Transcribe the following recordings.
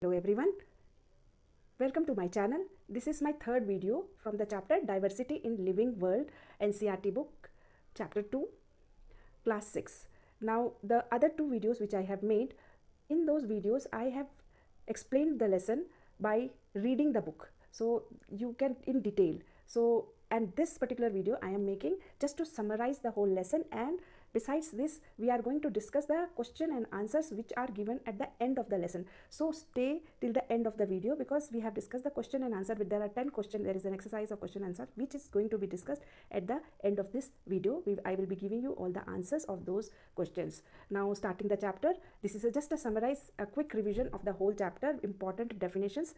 Hello everyone, welcome to my channel. This is my third video from the chapter Diversity in Living World, NCERT book, chapter 2, class 6. Now the other two videos which I have made, in those videos I have explained the lesson by reading the book. So you can in detail. And this particular video I am making just to summarize the whole lesson, and besides this we are going to discuss the question and answers which are given at the end of the lesson. So stay till the end of the video because we have discussed the question and answer. There are 10 questions. There is an exercise of question and answer which is going to be discussed at the end of this video. I will be giving you all the answers of those questions. Now starting the chapter, this is just a quick revision of the whole chapter. Important definitions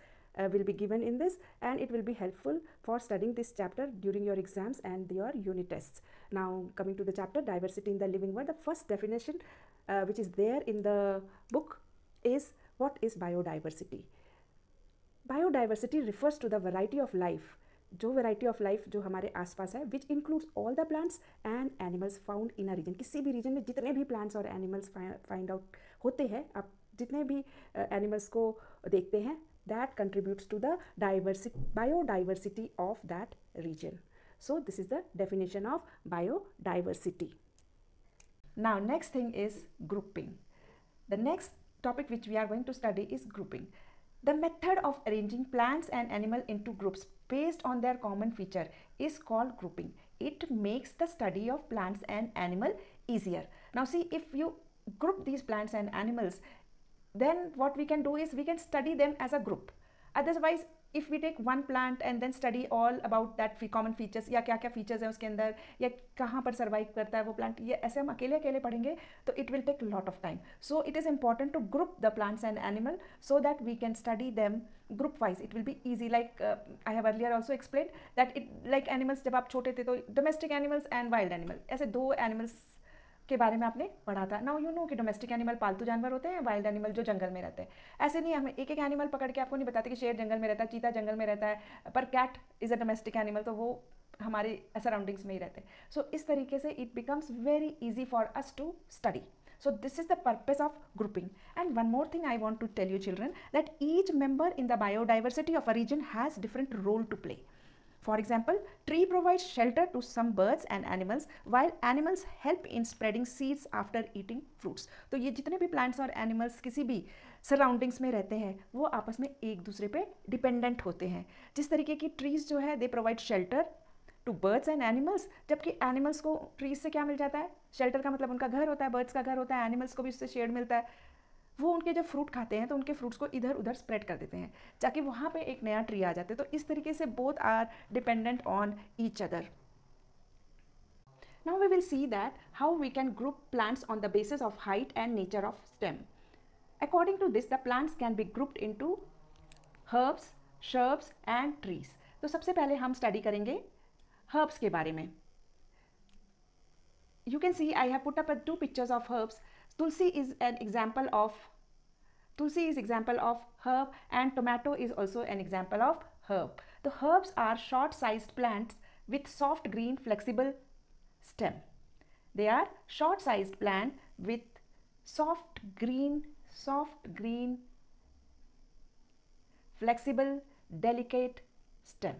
will be given in this, and it will be helpful for studying this chapter during your exams and your unit tests. Now coming to the chapter Diversity in the Living World, the first definition which is there in the book is, what is biodiversity? Biodiversity refers to the variety of life, जो variety of life जो हमारे आसपास है, which includes all the plants and animals found in a region. किसी भी region में जितने भी plants और animals find out होते हैं, आप जितने भी animals को देखते हैं, that contributes to the biodiversity of that region. So this is the definition of biodiversity. Now next thing is grouping. The next topic which we are going to study is grouping. The method of arranging plants and animals into groups based on their common feature is called grouping. It makes the study of plants and animals easier. Now see, if you group these plants and animals, then what we can do is we can study them as a group. Otherwise if we take one plant and then study all about that common features, या क्या क्या features हैं उसके अंदर, या कहाँ पर survive करता है वो plant, ये ऐसे हम अकेले अकेले पढ़ेंगे तो it will take a lot of time. So it is important to group the plants and animal so that we can study them group wise. It will be easy. Like I have earlier also explained that it like animals, जब आप छोटे थे तो domestic animals and wild animal, ऐसे दो animals के बारे में आपने पढ़ा था. नाउ यू नो कि डोमेस्टिक एनिमल पालतू जानवर होते हैं, वाइल्ड एनिमल जो जंगल में रहते हैं. ऐसे नहीं, हमें एक एक एनिमल पकड़ के आपको नहीं बताते कि शेर जंगल में रहता है, चीता जंगल में रहता है, पर cat is a domestic animal, तो वो हमारे सराउंडिंग्स में ही रहते हैं. सो इस तरीके से it becomes very easy for us to study. So this is the purpose of grouping. And one more thing I want to tell you children, that each member in the biodiversity of a region has different role to play. For example, tree provides shelter to some birds and animals, while animals help in spreading seeds after eating fruits. तो ये जितने भी plants और animals किसी भी surroundings में रहते हैं, वो आपस में एक दूसरे पे dependent होते हैं. जिस तरीके की trees जो है, they provide shelter to birds and animals, जबकि animals को trees से क्या मिल जाता है? Shelter का मतलब उनका घर होता है, birds का घर होता है, animals को भी उससे shade मिलता है. वो उनके जब फ्रूट खाते हैं तो उनके फ्रूट्स को इधर उधर स्प्रेड कर देते हैं ताकि वहाँ पे एक नया ट्री आ जाते. तो इस तरीके से both are dependent on each other. Now we will see that how we can group plants on the basis of height and nature of stem. According to this, the plants can be grouped into herbs, shrubs and trees. तो सबसे पहले हम study करेंगे herbs के बारे में. You can see I have put up 2 pictures of herbs. Tulsi is example of herb, and tomato is also an example of herb. The herbs are short-sized plants with soft green flexible stem. They are short-sized plant with soft green flexible delicate stem.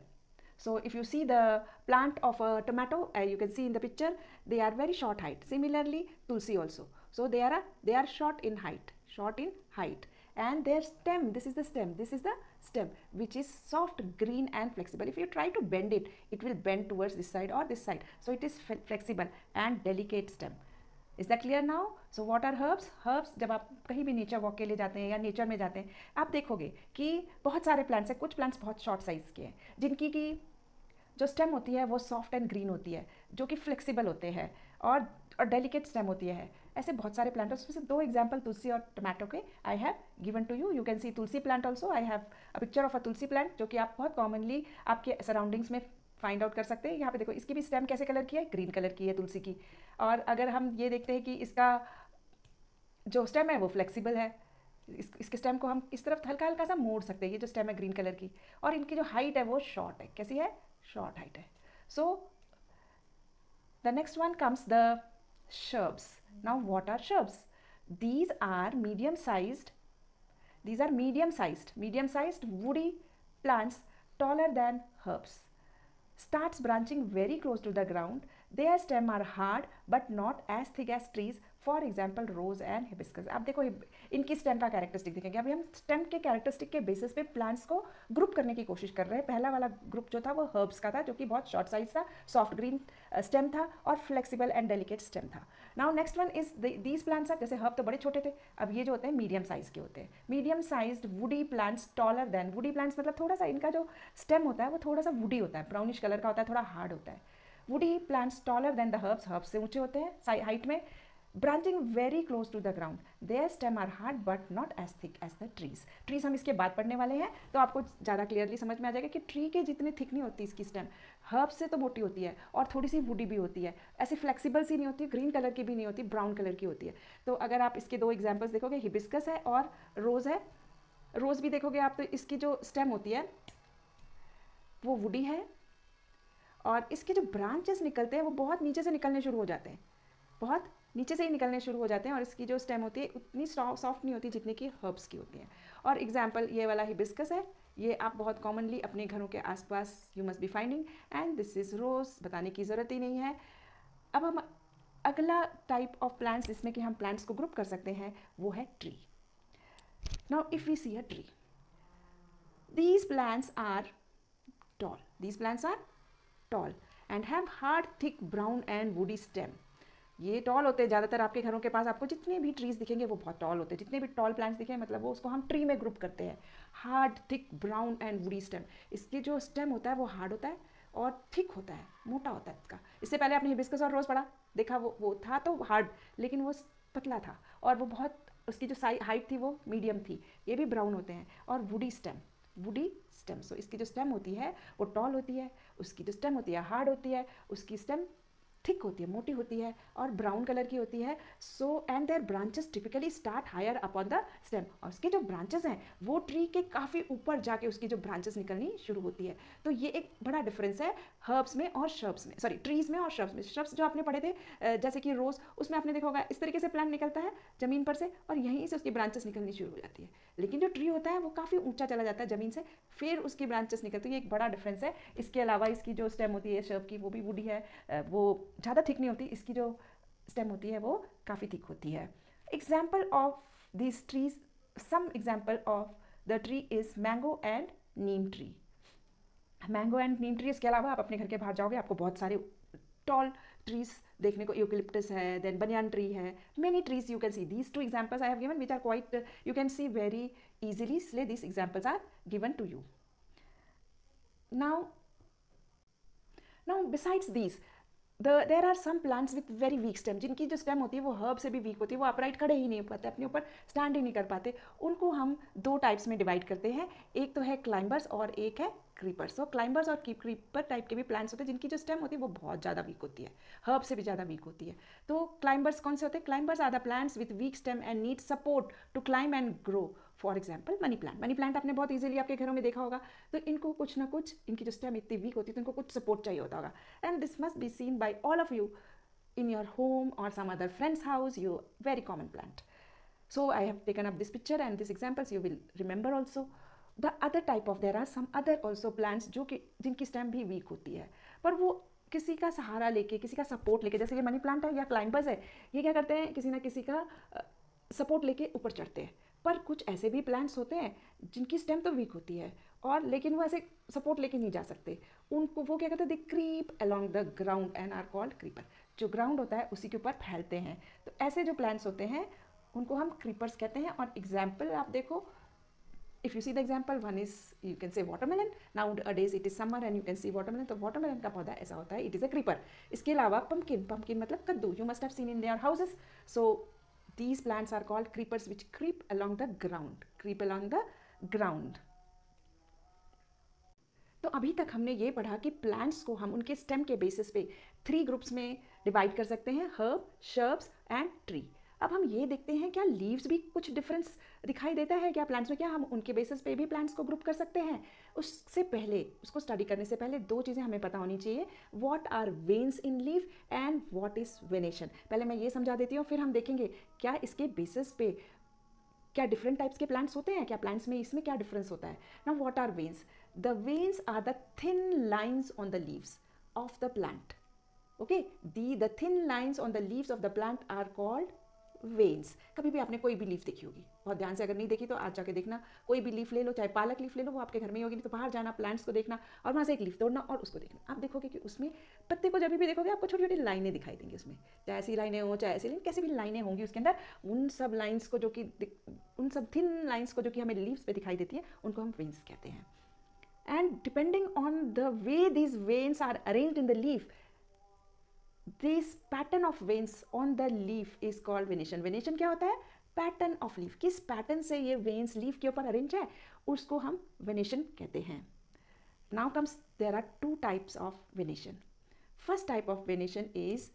So if you see the plant of a tomato, you can see in the picture, they are very short height. Similarly, Tulsi also. So they are short in height, and their stem, this is the stem which is soft green and flexible. If you try to bend it, it will bend towards this side or this side. So it is flexible and delicate stem. Is that clear now? So what are herbs? Herbs, जब आप कहीं भी nature walk के लिए जाते हैं या nature में जाते हैं, आप देखोगे कि बहुत सारे प्लांट्स हैं. कुछ प्लांट्स बहुत शॉर्ट साइज़ के हैं जिनकी की जो स्टेम होती है वो सॉफ्ट एंड ग्रीन होती है, जो कि फ्लेक्सिबल होते हैं, और डेलिकेट स्टेम होती है. ऐसे बहुत सारे प्लांट, उसमें से 2 एग्जाम्पल तुलसी और टमाटो के I have given to you. You can see tulsi plant also. I have a picture of a tulsi plant जो कि आप बहुत कॉमनली आपके सराउंडिंग्स में फाइंड आउट कर सकते हैं. यहाँ पे देखो, इसकी भी स्टेम कैसे कलर की है? ग्रीन कलर की है तुलसी की. और अगर हम ये देखते हैं कि इसका जो स्टेम है वो फ्लेक्सिबल है, इसके स्टेम को हम इस तरफ हल्का हल्का सा मोड़ सकते हैं. ये जो स्टेम है ग्रीन कलर की, और इनकी जो हाइट है वो शॉर्ट है. कैसी है? शॉर्ट हाइट है. So the next one comes the shrubs. Now what are shrubs? These are medium sized These are medium-sized woody plants taller than herbs. Starts branching very close to the ground. Their stem are hard but not as thick as trees. For example rose and hibiscus. आप देखो इनकी stem का characteristic देखेंगे. अभी हम stem के characteristic के basis पे प्लांट्स को ग्रुप करने की कोशिश कर रहे हैं. पहला वाला ग्रुप जो था वो हर्ब्स का था, जो कि बहुत शॉर्ट साइज था, सॉफ्ट ग्रीन स्टेम था और फ्लेक्सिबल एंड डेलिकेट स्टेम था. Now next one is these plants are, जैसे हर्ब तो बड़े छोटे थे, अब ये जो होते हैं मीडियम साइज के होते हैं. Medium sized woody plants taller than. Woody plants मतलब थोड़ा सा इनका जो स्टेम होता है वो थोड़ा सा वुडी होता है, ब्राउनिश कलर का होता है, थोड़ा हार्ड होता है. Woody plants taller than the herbs. Herbs से ऊंचे होते हैं हाइट में. branching very close to the ground. Their stem are hard but not as thick as the trees. Trees हम इसके बाद पढ़ने वाले हैं, तो आपको ज़्यादा क्लियरली समझ में आ जाएगा कि ट्री के जितनी थिक नहीं होती इसकी स्टेम, हर्ब से तो मोटी होती है और थोड़ी सी वुडी भी होती है. ऐसे फ्लेक्सिबल सी नहीं होती, ग्रीन कलर की भी नहीं होती, ब्राउन कलर की होती है. तो अगर आप इसके दो एग्जाम्पल्स देखोगे, हिबिस्कस है और रोज़ है. रोज़ भी देखोगे आप तो इसकी जो स्टेम होती है वो वुडी है और इसके जो ब्रांचेस निकलते हैं वो बहुत नीचे से निकलने शुरू हो जाते हैं, बहुत नीचे से ही निकलने शुरू हो जाते हैं. और इसकी जो स्टेम होती है उतनी सॉफ्ट नहीं होती जितनी कि हर्ब्स की होती हैं. और एग्जाम्पल ये वाला हिबिस्कस है, ये आप बहुत कॉमनली अपने घरों के आसपास you must be finding. And this is rose, बताने की ज़रूरत ही नहीं है. अब हम अगला टाइप ऑफ प्लांट्स जिसमें कि हम प्लांट्स को ग्रुप कर सकते हैं वो है tree. Now if we see a tree, these plants are tall and have hard thick brown and woody stem. ये टॉल होते हैं ज़्यादातर आपके घरों के पास. आपको जितने भी ट्रीज दिखेंगे वो बहुत टॉल होते हैं. जितने भी टॉल प्लांट्स दिखें मतलब वो उसको हम ट्री में ग्रुप करते हैं. Hard thick brown and woody stem. इसके जो स्टेम होता है वो हार्ड होता है और थिक होता है, मोटा होता है इसका. इससे पहले आपने हिबिस्कस और रोज़ पढ़ा, देखा वो था तो हार्ड, लेकिन वो पतला था और वो बहुत, उसकी जो हाइट थी वो मीडियम थी. ये भी ब्राउन होते हैं. और वुडी स्टेम. सो इसकी जो स्टेम होती है वो टॉल होती है, उसकी जो स्टेम होती है हार्ड होती है, उसकी स्टेम थिक होती है, मोटी होती है और ब्राउन कलर की होती है. So and their branches typically start higher upon the stem. और उसके जो ब्रांचेस हैं वो ट्री के काफ़ी ऊपर जाके उसकी जो ब्रांचेस निकलनी शुरू होती है. तो ये एक बड़ा डिफरेंस है हर्ब्स में और श्रब्स में, सॉरी ट्रीज में और श्रब्स में. श्रब्स जो आपने पढ़े थे जैसे कि रोज़, उसमें आपने देखा होगा इस तरीके से प्लांट निकलता है ज़मीन पर से और यहीं से उसकी ब्रांचेस निकलनी शुरू हो जाती है. लेकिन जो ट्री होता है वो काफ़ी ऊंचा चला जाता है ज़मीन से, फिर उसकी ब्रांचेस निकलती है. ये एक बड़ा डिफरेंस है. इसके अलावा इसकी जो स्टेम होती है श्रब की वो भी वुडी है, वो ज़्यादा थिक नहीं होती. इसकी जो स्टेम होती है वो काफ़ी थिक होती है. Example of this trees, some example of the tree is mango and neem tree. Mango and neem tree. इसके अलावा आप अपने घर के बाहर जाओगे आपको बहुत सारे टॉल ट्रीज देखने को, यूकलिप्टस है, देन बनियान ट्री है, many trees you can see. These two examples I have given which are quite you can see very easily, इसलिए these examples are given to you. Now besides these, there are some plants with very weak stem. जिनकी जो stem होती है वो herb से भी week होती है, वो अपराइट खड़े ही नहीं हो पाते, अपने ऊपर स्टैंड ही नहीं कर पाते. उनको हम दो टाइप्स में डिवाइड करते हैं. एक तो है क्लाइंबर्स और एक है क्रीपर्स. तो क्लाइंबर्स और क्रीपर टाइप के भी प्लांट्स होते हैं जिनकी जो स्टेम होती है वो बहुत ज़्यादा वीक होती है, हर्ब से भी ज़्यादा वीक होती है. तो क्लाइंबर्स कौन से होते हैं? Climbers are the plants with weak stem and need support to climb and grow. For example money plant. Money plant आपने बहुत ईजिली आपके घरों में देखा होगा. तो इनको कुछ ना कुछ, इनकी जो स्टेम इतनी वीक होती है तो इनको कुछ सपोर्ट चाहिए होता होगा. And this must be seen by all of you in your home or some other friend's house. You very common plant. So I have taken up this picture and these examples you will remember also. The other type of, there are some other also plants जो कि जिनकी stem भी week होती है, पर वो किसी का सहारा लेके, किसी का सपोर्ट लेके, जैसे ये मनी प्लांट है या क्लाइंबर्स है, ये क्या करते हैं, किसी ना किसी का सपोर्ट लेके ऊपर चढ़ते हैं. पर कुछ ऐसे भी प्लांट्स होते हैं जिनकी स्टेम तो वीक होती है और लेकिन वो ऐसे सपोर्ट लेके नहीं जा सकते. उनको वो क्या कहते हैं, they creep along the ground and are called creeper. जो ग्राउंड होता है उसी के ऊपर फैलते हैं. तो ऐसे जो प्लांट्स होते हैं उनको हम क्रीपर्स कहते हैं. और एग्जाम्पल आप देखो, if you see the example, one is you can say watermelon. Now a days it is summer and you can C watermelon. तो वाटरमेलन का पौधा ऐसा होता है, इट इज़ अ क्रीपर. इसके अलावा पम्पकिन मतलब कद्दू, you must have seen in their houses. So these plants are called creepers which creep along the ground. तो अभी तक हमने ये पढ़ा कि प्लांट्स को हम उनके स्टेम के बेसिस पे 3 ग्रुप्स में डिवाइड कर सकते हैं, हर्ब, श्रब्स एंड ट्री. अब हम ये देखते हैं क्या लीव्स भी कुछ डिफरेंस दिखाई देता है क्या प्लांट्स में, क्या हम उनके बेसिस पे भी प्लांट्स को ग्रुप कर सकते हैं. उससे पहले, उसको स्टडी करने से पहले 2 चीज़ें हमें पता होनी चाहिए. What are veins in leave and what is venation. पहले मैं ये समझा देती हूँ, फिर हम देखेंगे क्या इसके बेसिस पे क्या डिफरेंट टाइप्स के प्लांट्स होते हैं क्या प्लांट्स में, इसमें क्या डिफरेंस होता है. Now what are veins? The veins are the thin lines on the leaves of the plant. Okay, the thin lines on the leaves of the plant are called veins. कभी भी आपने कोई भी लीफ देखी होगी, बहुत ध्यान से, अगर नहीं देखी तो आज जाके देखना. कोई भी लीफ ले लो, चाहे पालक लीफ ले लो, वो आपके घर में ही होगी, नहीं तो बाहर जाना, प्लांट्स को देखना और वहाँ से एक लीफ तोड़ना और उसको देखना. आप देखोगे कि उसमें पत्ते को जब भी देखोगे आपको छोटी छोटी लाइनें दिखाई देंगी उसमें, चाहे ऐसी लाइनें हो चाहे ऐसी लाइन, कैसी भी लाइनें होंगी उसके अंदर. उन सब लाइन्स को जो कि उन सब थिन लाइन्स को जो कि हमें लीव्स पे दिखाई देती है, उनको हम वेन्स कहते हैं. And depending on the way these veins are arranged in the leaf, this pattern of veins on the leaf is called venation. Venation क्या होता है? Pattern of leaf. किस पैटर्न से ये वेन्स लीफ के ऊपर अरेंज है उसको हम वेनेशन कहते हैं. Now comes, there are two types of venation. First type of venation is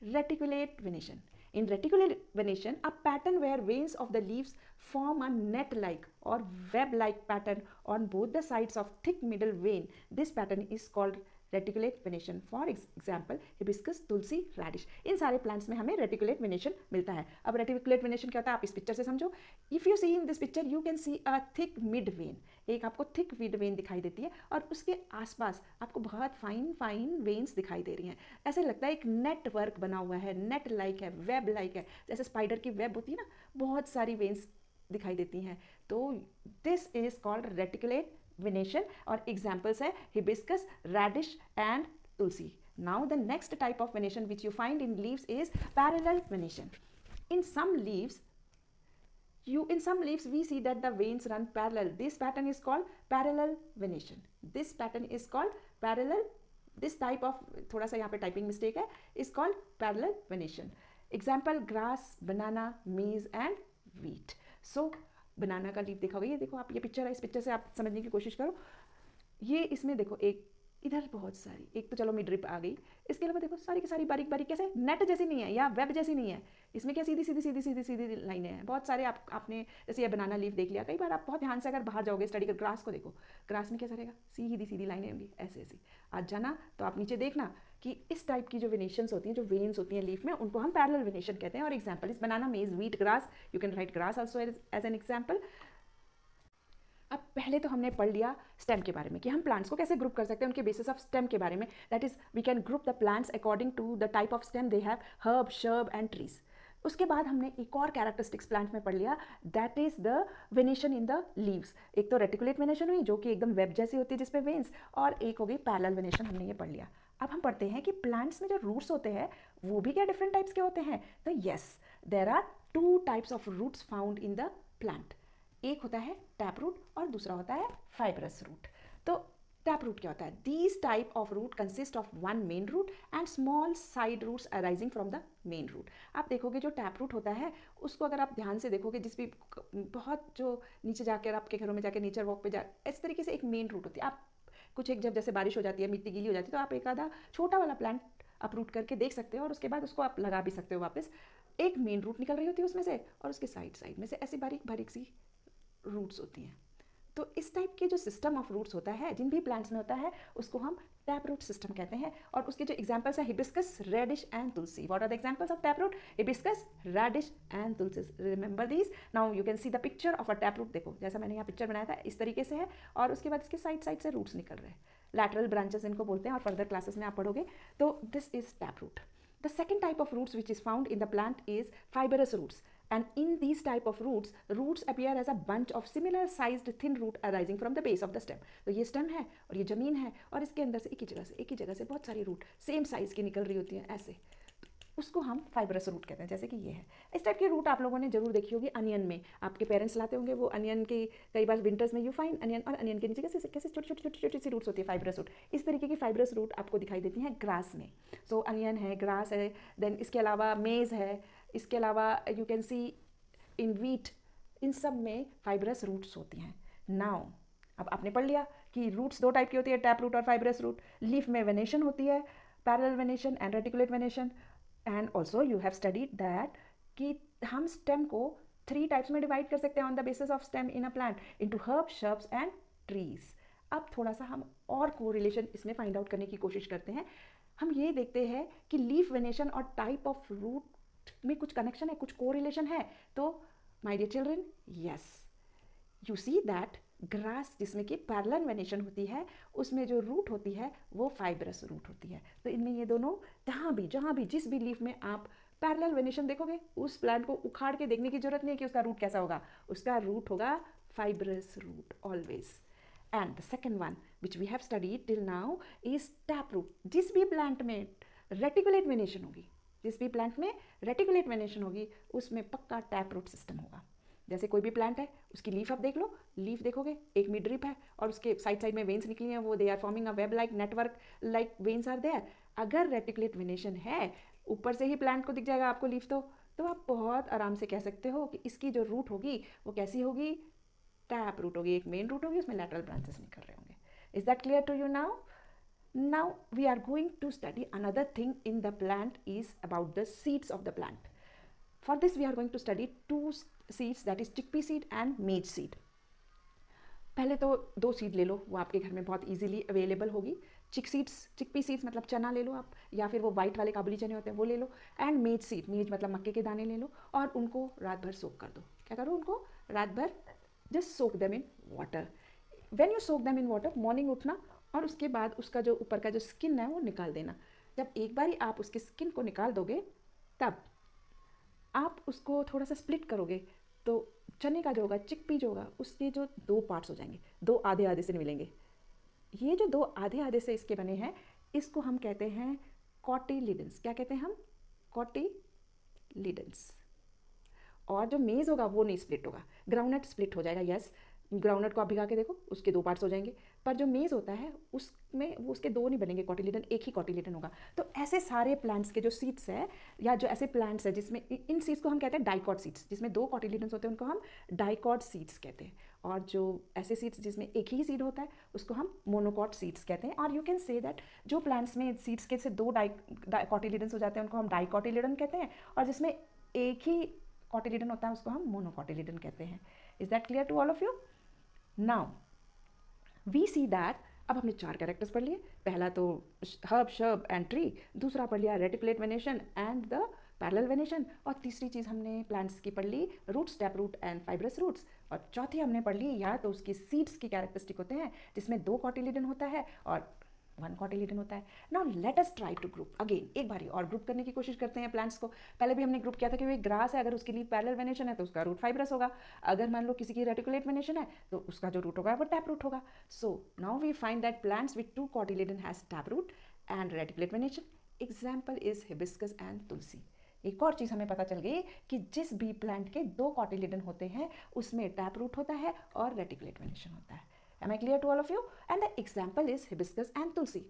reticulate venation. In reticulate venation, a pattern where veins of the leaves form a net-like or web-like pattern on both the sides of thick middle vein. This pattern is called reticulate venation. For example hibiscus, tulsi, radish, इन सारे plants में हमें reticulate venation मिलता है. अब reticulate venation क्या होता है आप इस पिक्चर से समझो. If you see in this picture you can see a thick mid vein. एक आपको थिक मिड वेन दिखाई देती है और उसके आसपास आपको बहुत फाइन फाइन वेन्स दिखाई दे रही हैं. ऐसे लगता है एक नेटवर्क बना हुआ है, नेट लाइक है, वेब लाइक है, जैसे स्पाइडर की वेब होती है ना, बहुत सारी वेन्स दिखाई देती हैं. तो this is called reticulate venation और examples है hibiscus, radish and tulsi. Now the next type of venation which you find in leaves is parallel venation. In some leaves we see that the veins run parallel. This pattern is called parallel venation. This pattern is called parallel. This type of, थोड़ा सा यहाँ पे typing mistake है, is called parallel venation. Example, grass, banana, maize and wheat. So बनाना का leaf देखा होगा. ये देखो आप, ये पिक्चर है, इस पिक्चर से आप समझने की कोशिश करो. ये इसमें देखो एक इधर बहुत सारी, एक तो चलो मिड रिप आ गई, इसके अलावा देखो सारी की सारी बारीक बारीक, कैसे नेट जैसी नहीं है या वेब जैसी नहीं है. इसमें क्या सीधी सीधी सीधी सीधी सीधी लाइनें हैं. बहुत सारे आपने जैसे ये बनाना लीफ देख लिया. कई बार आप बहुत ध्यान से अगर बाहर जाओगे स्टडी कर, ग्रास को देखो, ग्रास में कैसा रहेगा, सीधी सीधी लाइनें होंगी ऐसे ऐसी. आज जाना तो आप नीचे देखना कि इस टाइप की जो वेनेशंस होती हैं, जो वेन्स होती हैं लीफ में, उनको हम पैरेलल वेनेशन कहते हैं. और एग्जाम्पल इस banana, maize, wheat, grass, you can write grass also as an example. अब पहले तो हमने पढ़ लिया स्टेम के बारे में कि हम प्लांट्स को कैसे ग्रुप कर सकते हैं, उनके बेसिस ऑफ स्टेम के बारे में. That is we can group the plants according to the type of stem they have, herb, shrub and trees. उसके बाद हमने एक और कैरेक्टरिस्टिक्स प्लांट में पढ़ लिया, that is the venation in the leaves. एक तो रेटिकुलेट वेनेशन हुई जो कि एकदम वेब जैसी होती है जिसपे वेन्स, और एक हो गई पैरेलल वेनेशन, हमने ये पढ़ लिया. अब हम पढ़ते हैं कि प्लांट्स में जो रूट्स होते हैं वो भी क्या डिफरेंट टाइप्स के होते हैं. तो yes, there are two types of roots found in the plant. एक होता है टैप रूट और दूसरा होता है फाइब्रस रूट. तो टैप रूट क्या होता है? These type of root consist of one main root and small side roots arising from the main root. आप देखोगे जो टैप रूट होता है उसको अगर आप ध्यान से देखोगे, जिस भी बहुत जो नीचे जाकर आपके घरों में जाकर नेचर वॉक पे जा, इस तरीके से एक मेन रूट होती है. आप कुछ एक जब जैसे बारिश हो जाती है, मिट्टी गीली हो जाती है, तो आप एक आधा छोटा वाला प्लांट अपरूट करके देख सकते हो और उसके बाद उसको आप लगा भी सकते हो वापस. एक मेन रूट निकल रही होती है उसमें से और उसके साइड साइड में से ऐसी बारीक बारीक सी रूट्स होती हैं. तो इस टाइप के जो सिस्टम ऑफ रूट्स होता है जिन भी प्लांट्स में होता है उसको हम टैप रूट सिस्टम कहते हैं. और उसके जो एग्जांपल्स है hibiscus, radish and tulsi. What are the examples of tap root? Hibiscus, radish and tulsi. Remember these. Now you can see the picture of a tap root. देखो जैसा मैंने यहाँ पिक्चर बनाया था इस तरीके से है और उसके बाद इसके साइड साइड से रूट्स निकल रहे हैं. लैटरल ब्रांचेस इनको बोलते हैं और फर्दर क्लासेस में आप पढ़ोगे. तो this is tap root. The second type of roots which is found in the plant is fibrous roots. And in these type of roots, roots appear as a bunch of similar sized thin root arising from the base of the stem. तो ये stem है और ये जमीन है और इसके अंदर से एक ही जगह से बहुत सारी रूट सेम साइज की निकल रही होती हैं ऐसे. उसको हम फाइब्रस रूट कहते हैं, जैसे कि ये है. इस टाइप की रूट आप लोगों ने जरूर देखी होगी अनियन में. आपके पेरेंट्स लाते होंगे वो अनियन की, कई बार विंटर्स में यू फाइंड अनियन, और अनियन के नीचे कैसे कैसे छोटी सी रूट्स होती है, फाइब्रस रूट. इस तरीके की फाइब्रस रूट आपको दिखाई देती हैं ग्रास में. सो अनियन है, ग्रास है, देन इसके अलावा मेज है, इसके अलावा you can see in wheat. इन सब में फाइब्रस रूट्स होती हैं. नाउ अब आपने पढ़ लिया कि रूट्स दो टाइप की होती है, टैप रूट और फाइब्रस रूट. लीफ में वेनेशन होती है, parallel venation and reticulate venation. And also you have studied that कि हम स्टेम को 3 टाइप्स में डिवाइड कर सकते हैं on the basis of stem in a plant into herb, shrubs and trees. अब थोड़ा सा हम और कोरिलेशन इसमें फाइंड आउट करने की कोशिश करते हैं. हम ये देखते हैं कि लीफ वेनेशन और टाइप ऑफ रूट में कुछ कनेक्शन है, कुछ कोरिलेशन है. तो my dear children, yes, you see that grass जिसमें कि पैरेलल वेनेशन होती है, उसमें जो रूट होती है वो फाइब्रस रूट होती है। तो इनमें ये दोनों जहाँ भी जिस भी लीफ में आप पैरेलल वेनेशन देखोगे, उस प्लांट को उखाड़ के देखने की जरूरत नहीं है कि उसका रूट कैसा होगा, उसका रूट होगा fibrous root always. And the second one which we have studied till now is taproot. जिस भी प्लांट में रेटिकुलेट वेनेशन होगी, जिस भी प्लांट में रेटिकुलेट वेनेशन होगी, उसमें पक्का टैप रूट सिस्टम होगा। जैसे कोई भी प्लांट है, उसकी लीफ आप देख लो, लीफ देखोगे एक मिड ड्रिप है और उसके साइड में वेन्स निकली हैं, वो they are forming a web like network, like veins are there. अगर रेटिकुलेट वेनेशन है, ऊपर से ही प्लांट को दिख जाएगा आपको लीफ, तो आप बहुत आराम से कह सकते हो कि इसकी जो रूट होगी वो कैसी होगी, टैप रूट होगी। एक मेन रूट होगी, उसमें लैटरल ब्रांचेस निकल रहे होंगे। Is that clear to you now? Now we are going to study another thing in the plant is about the seeds of the plant. For this we are going to study two seeds, that is chickpea seed and maize seed. पहले तो 2 seed ले लो, वो आपके घर में बहुत easily available होगी। Chickpea seeds मतलब चना ले लो आप, या फिर वो वाइट वाले काबुली चने होते हैं वो ले लो। एंड मेज सीड, मेज मतलब मक्के के दाने ले लो और उनको रात भर सोक कर दो। क्या करो, उनको रात भर just soak them in water. When you soak them in water, morning उठना और उसके बाद उसका जो ऊपर का जो स्किन है वो निकाल देना। जब एक बारी आप उसके स्किन को निकाल दोगे, तब आप उसको थोड़ा सा स्प्लिट करोगे, तो चने का जो होगा, चिकपी जो होगा, उसके जो 2 पार्ट्स हो जाएंगे, 2 आधे आधे से मिलेंगे। ये जो 2 आधे आधे से इसके बने हैं, इसको हम कहते हैं कॉटिलिडन्स। क्या कहते हैं हम? कॉटिलिडन्स। और जो मेज होगा वो नहीं स्प्लिट होगा, ग्राउंडनट स्प्लिट हो जाएगा। यस, ग्राउंडनट को आप भिगा के देखो, उसके 2 पार्ट्स हो जाएंगे। पर जो मेज होता है उसमें वो उसके 2 नहीं बनेंगे कॉटिलिडन, एक ही कॉटिलिडन होगा। तो ऐसे सारे प्लांट्स के जो सीड्स है, या जो ऐसे प्लांट्स है जिसमें इन सीड्स को हम कहते हैं डाइकॉट सीड्स, जिसमें 2 कॉटिलिडन्स होते हैं, उनको हम डाइकॉट सीड्स कहते हैं। और जो ऐसे सीड्स जिसमें एक ही सीड होता है, उसको हम मोनोकॉट सीड्स कहते हैं। और यू कैन से दैट जो प्लांट्स में सीड्स के से 2 कॉटिलिडन्स हो जाते हैं, उनको हम डाइकॉटिलिडन कहते हैं। और जिसमें एक ही कॉटिलिडन होता है, उसको हम मोनोकॉटिलिडन कहते हैं। Is that clear to all of you? Now we see that, अब हमने 4 कैरेक्टर्स पढ़ लिए। पहला तो हर्ब, शर्ब एंड ट्री, दूसरा पढ़ लिया reticulate venation and the parallel venation, और तीसरी चीज़ हमने प्लांट्स की पढ़ ली roots, tap root and fibrous roots, और चौथी हमने पढ़ ली या तो उसकी सीड्स की कैरेक्टरिस्टिक होते हैं, जिसमें 2 कॉटिलिडन होता है और 1 कॉटिलिडन होता है। Now let us try to group again, एक बारी और ग्रुप करने की कोशिश करते हैं प्लांट्स को। पहले भी हमने ग्रुप किया था कि वो एक ग्रास है, अगर उसके लिए पैरेलल वेनेशन है तो उसका रूट फाइब्रस होगा। अगर मान लो किसी की रेटिकुलेट वेनेशन है तो उसका जो रूट होगा वो टैप रूट होगा। So now we find that plants with 2 cotyledon has tap root and reticulate venation. Example is hibiscus and tulsi. एक और चीज़ हमें पता चल गई कि जिस भी प्लांट के 2 कॉटिलिडन होते हैं, उसमें टैप रूट होता है और रेटिकुलेट वेनेशन होता है। Am I clear to all of you? And the example is hibiscus and tulsi.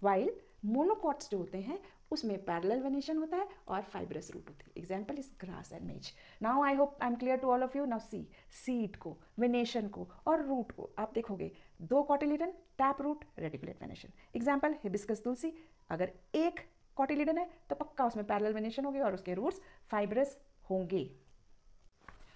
While monocots जो होते हैं, उसमें पैरेलल वेनेशन होता है और फाइब्रस रूट होती है। Example is grass and maize. Now I hope I am clear to all of you. Now see, seed को, वेनेशन को और रूट को आप देखोगे, 2 cotyledon, tap root, reticulate venation. Example hibiscus, tulsi, अगर एक कॉटिलिडन है तो पक्का उसमें पैरेलल वेनेशन होगी और उसके रूट्स फाइब्रस होंगे।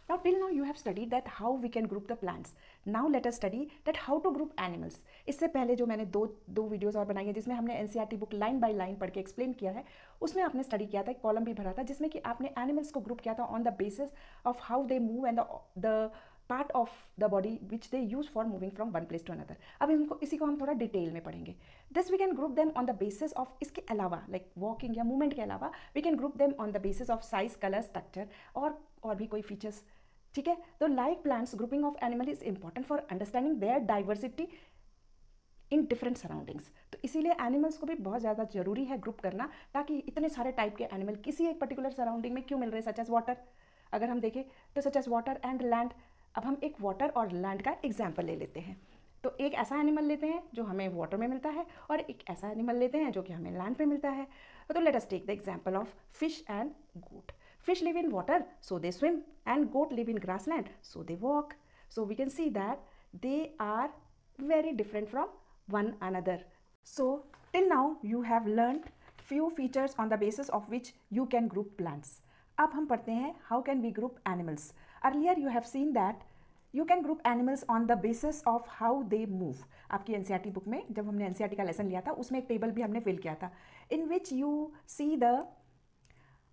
Now till now you have studied that how we can group the plants. Now let us study that how to group animals. इससे पहले जो मैंने दो वीडियोस और बनाई है, जिसमें हमने NCERT book line by line पढ़ के एक्सप्लेन किया है, उसमें आपने स्टडी किया था, एक कॉलम भी भरा था, जिसमें कि आपने एनिमल्स को ग्रुप किया था on the basis of how they move and the part of the body which they use for moving from one place to another. अब इसी को हम थोड़ा डिटेल में पढ़ेंगे। This we can group them on the basis of, इसके अलावा like walking या मूवमेंट के अलावा we can group them on the basis of size, colour, structure और भी कोई फीचर्स। ठीक है, तो like plants, grouping of animal is important for understanding their diversity in different surroundings. तो इसीलिए एनिमल्स को भी बहुत ज़्यादा जरूरी है ग्रुप करना, ताकि इतने सारे टाइप के एनिमल किसी एक पर्टिकुलर सराउंडिंग में क्यों मिल रहे हैं, सच एज वाटर। अगर हम देखें तो such as water and land. अब हम एक वाटर और लैंड का एग्जाम्पल ले लेते हैं। तो एक ऐसा एनिमल लेते हैं जो हमें वाटर में मिलता है, और एक ऐसा एनिमल लेते हैं जो कि हमें लैंड पे मिलता है। तो let us take the example of fish and goat. Fish live in water, so they swim, and goat live in grassland, so they walk. So we can see that they are very different from one another. So till now you have learned few features on the basis of which you can group plants. अब हम पढ़ते हैं how can we group animals. Earlier you have seen that you can group animals on the basis of how they move. आपकी NCERT book में जब हमने NCERT का lesson लिया था, उसमें एक टेबल भी हमने फिल किया था, in which you see the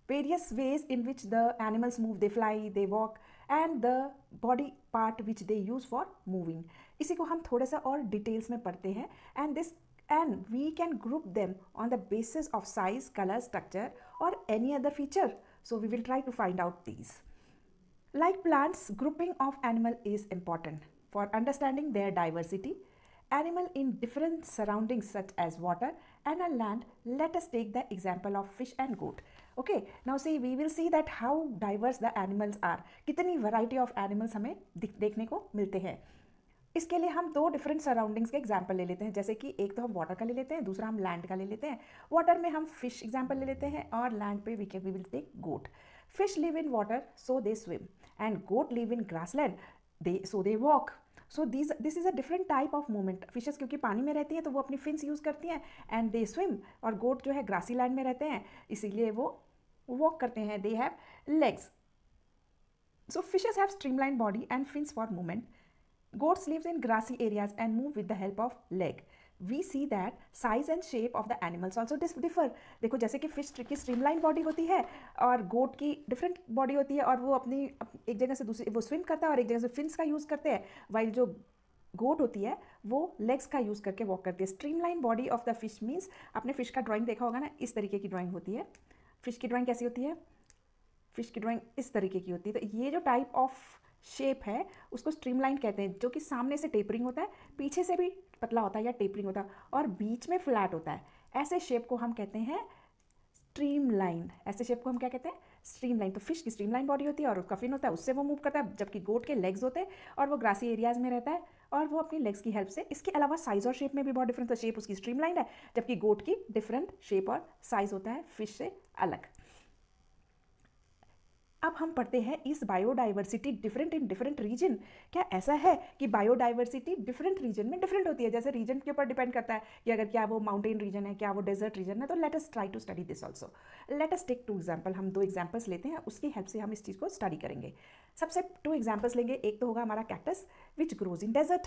various ways in which the animals move, they fly, they walk, and the body part which they use for moving. इसी को हम थोड़ा सा और डिटेल्स में पढ़ते हैं, and we can group them on the basis of size, color, structure or any other feature. So we will try to find out these. Like plants, grouping of animal is important for understanding their diversity. Animal in different surroundings such as water and on land. Let us take the example of fish and goat. Okay, now see, we will see that how diverse the animals are. कितनी variety of animals हमें देखने को मिलते हैं. इसके लिए हम दो डिफरेंट सराउंडिंग्स के एग्जाम्पल ले लेते हैं, जैसे कि एक तो हम वाटर का ले लेते हैं, दूसरा हम लैंड का ले लेते हैं. वाटर में हम फिश एग्जाम्पल ले लेते हैं और लैंड पे we will take goat. Fish live in water so they swim and goat live in grassland so they walk. So this is a different type of movement. Fishes क्योंकि पानी में रहती हैं तो वो अपनी फिन्स यूज़ करती हैं एंड दे स्विम, और गोट जो है ग्रासी लैंड में रहते हैं इसीलिए वो वॉक करते हैं. They have legs. So fishes have streamline body and fins for movement. Goats lives in grassy areas and move with the help of leg. We see that size and shape of the animals also differ. देखो जैसे कि fish की streamline body होती है और गोट की different body होती है, और वो अपनी एक जगह से दूसरी वो स्विम करता है और एक जगह से फिन्स का यूज़ करते हैं, वाइल जो गोट होती है वो लेग्स का यूज़ करके वॉक करती है. Streamline body of the fish means, आपने फिश का ड्राइंग देखा होगा ना, इस तरीके की ड्राइंग होती है. फिश की ड्राइंग कैसी होती है? फिश की ड्राइंग इस तरीके की होती है. तो ये जो टाइप ऑफ शेप है उसको स्ट्रीमलाइन कहते हैं, जो कि सामने से टेपरिंग होता है, पीछे से भी पतला होता है या टेपरिंग होता है, और बीच में फ्लैट होता है. ऐसे शेप को हम कहते हैं स्ट्रीमलाइन. ऐसे शेप को हम क्या कहते हैं? स्ट्रीमलाइन. तो फिश की स्ट्रीमलाइन बॉडी होती है और उसका फिन होता है, उससे वो मूव करता है, जबकि गोट के लेग्स होते हैं और वो ग्रासी एरियाज में रहता है और वो अपनी लेग्स की हेल्प से. इसके अलावा साइज और शेप में भी बहुत डिफरेंस है. शेप उसकी स्ट्रीमलाइन है जबकि गोट की डिफरेंट शेप और साइज होता है फिश से अलग. अब हम पढ़ते हैं, इस biodiversity different in different region. क्या ऐसा है कि बायोडाइवर्सिटी डिफरेंट रीजन में डिफरेंट होती है? जैसे रीजन के ऊपर डिपेंड करता है कि अगर क्या वो माउंटेन रीजन है, क्या वो डेजर्ट रीजन है. तो let us try to study this also. Let us take 2 example. हम 2 एग्जाम्पल्स लेते हैं, उसकी हेल्प से हम इस चीज़ को स्टडी करेंगे. सबसे 2 एग्जाम्पल्स लेंगे. एक तो होगा हमारा cactus which grows in desert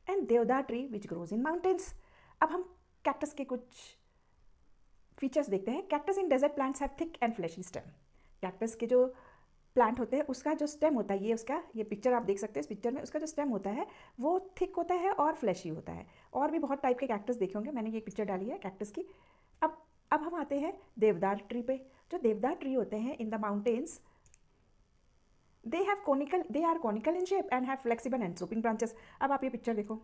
and deodar tree which grows in mountains. अब हम कैक्टस के कुछ फीचर्स देखते हैं. Cactus in desert plants have thick and fleshy stem. Cactus के जो प्लांट होते हैं उसका जो स्टेम होता है, ये पिक्चर आप देख सकते हैं. इस पिक्चर में उसका जो स्टेम होता है वो थिक होता है और फ्लैशी होता है. और भी बहुत टाइप के कैक्टस देखे होंगे, मैंने ये पिक्चर डाली है कैक्टस की. अब हम आते हैं देवदार ट्री पे. जो देवदार ट्री होते हैं in the mountains, they are conical in shape and have flexible and sloping branches. अब आप ये पिक्चर देखो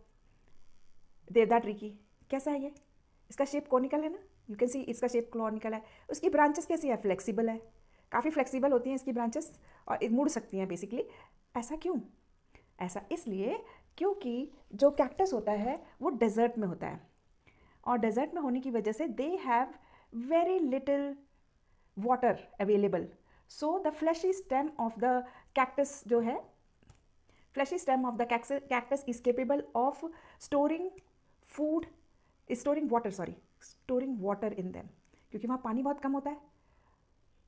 देवदार ट्री की, कैसा है ये? इसका शेप कॉनिकल है ना, यू कैन सी इसका शेप कॉनिकल है. उसकी ब्रांचेस कैसी है? फ्लेक्सिबल है. काफ़ी फ्लेक्सिबल होती हैं इसकी ब्रांचेस और मुड़ सकती हैं बेसिकली. ऐसा क्यों? ऐसा इसलिए क्योंकि जो कैक्टस होता है वो डेजर्ट में होता है, और डेजर्ट में होने की वजह से they have very little water available. So the fleshy stem of the cactus जो है, fleshy stem of the cactus is capable of storing water in them. क्योंकि वहाँ पानी बहुत कम होता है,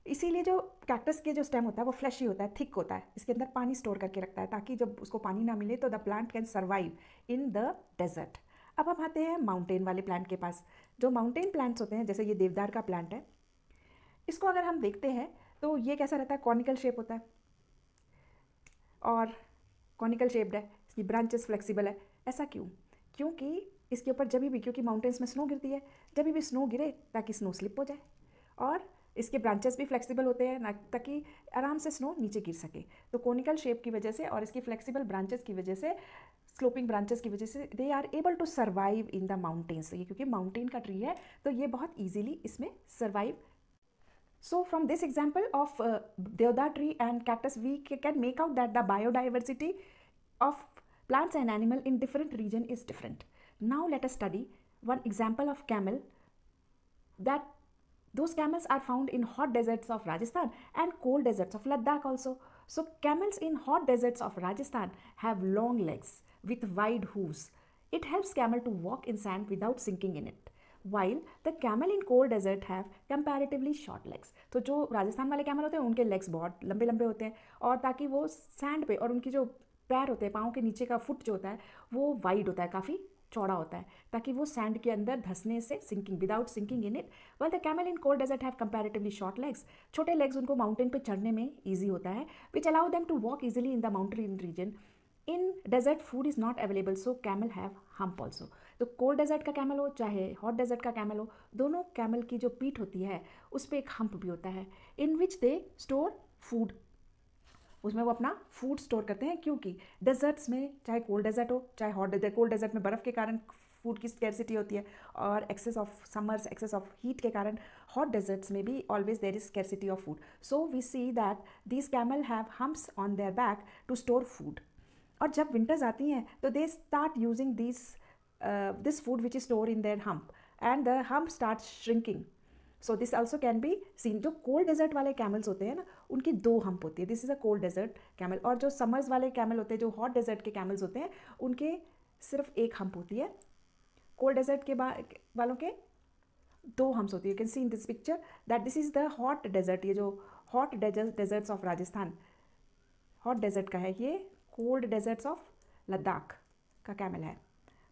इसीलिए जो कैक्टस के जो स्टेम होता है वो फ्लैशी होता है, थिक होता है. इसके अंदर पानी स्टोर करके रखता है ताकि जब उसको पानी ना मिले तो the plant can survive in the desert. अब हम आते हैं माउंटेन वाले प्लांट के पास. जो माउंटेन प्लांट्स होते हैं, जैसे ये देवदार का प्लांट है, इसको अगर हम देखते हैं तो ये कैसा रहता है? कॉनिकल शेप होता है और कॉनिकल शेप्ड है. इसकी ब्रांचेस फ्लेक्सिबल है. ऐसा क्यों? क्योंकि इसके ऊपर क्योंकि माउंटेन्स में स्नो गिरती है, जब भी स्नो गिरे ताकि स्नो स्लिप हो जाए, और इसके ब्रांचेस भी फ्लेक्सिबल होते हैं ना, ताकि आराम से स्नो नीचे गिर सके. तो कॉनिकल शेप की वजह से और इसकी फ्लेक्सिबल ब्रांचेस की वजह से, स्लोपिंग ब्रांचेस की वजह से, they are able to survive in the mountains. ये क्योंकि माउंटेन का ट्री है तो ये बहुत ईजिली इसमें survive. So from this example of Deodar tree and cactus, we can make out that the biodiversity of plants and animal in different region is different. Now let us study one example of camel. That those camels are found in hot deserts of Rajasthan and cold deserts of Ladakh also. So camels in hot deserts of Rajasthan have long legs with wide hooves. It helps camel to walk in sand without sinking in it. While the camel in cold desert have comparatively short legs. तो जो राजस्थान वाले camel होते हैं उनके legs बहुत लंबे लंबे होते हैं, और ताकि वो सैंड पे, और उनकी जो पैर होते हैं, पाँव के नीचे का फुट जो होता है वो वाइड होता है, काफ़ी चौड़ा होता है ताकि वो सैंड के अंदर धंसने से sinking without sinking in it. Well the camel in cold desert have comparatively short legs, छोटे लेग्स उनको माउंटेन पे चढ़ने में ईजी होता है, which allow them to walk easily in the mountain region. In desert food is not available so camel have hump also. तो cold desert का camel हो चाहे हॉट डेजर्ट का कैमल हो, दोनों कैमल की जो पीठ होती है उस पर एक हम्प भी होता है इन विच दे स्टोर फूड, उसमें वो अपना फूड स्टोर करते हैं। क्योंकि डेजर्ट्स में चाहे कोल्ड डेजर्ट हो चाहे हॉट डेजर्ट, कोल्ड डेजर्ट में बर्फ़ के कारण फूड की स्कैरसिटी होती है और excess of summers, excess of heat के कारण हॉट डेजर्ट्स में भी always there is scarcity of food. So we see that these camel have humps on their back to store food. और जब विंटर्स आती हैं तो they start using this food which is store in their hump and the hump start shrinking. So this also can be seen. जो cold desert वाले camels होते हैं ना, उनकी 2 हम्प होती है, this is a cold desert camel. और जो समर्स वाले कैमल होते हैं, जो हॉट डेजर्ट के कैमल्स होते हैं, उनके सिर्फ एक हम्प होती है। कोल्ड डेजर्ट के वालों के 2 हम्प्स होती है। You can see in this picture that this is the hot desert. ये जो hot deserts of Rajasthan hot desert का है, ये कोल्ड डेजर्ट्स ऑफ लद्दाख का कैमल है।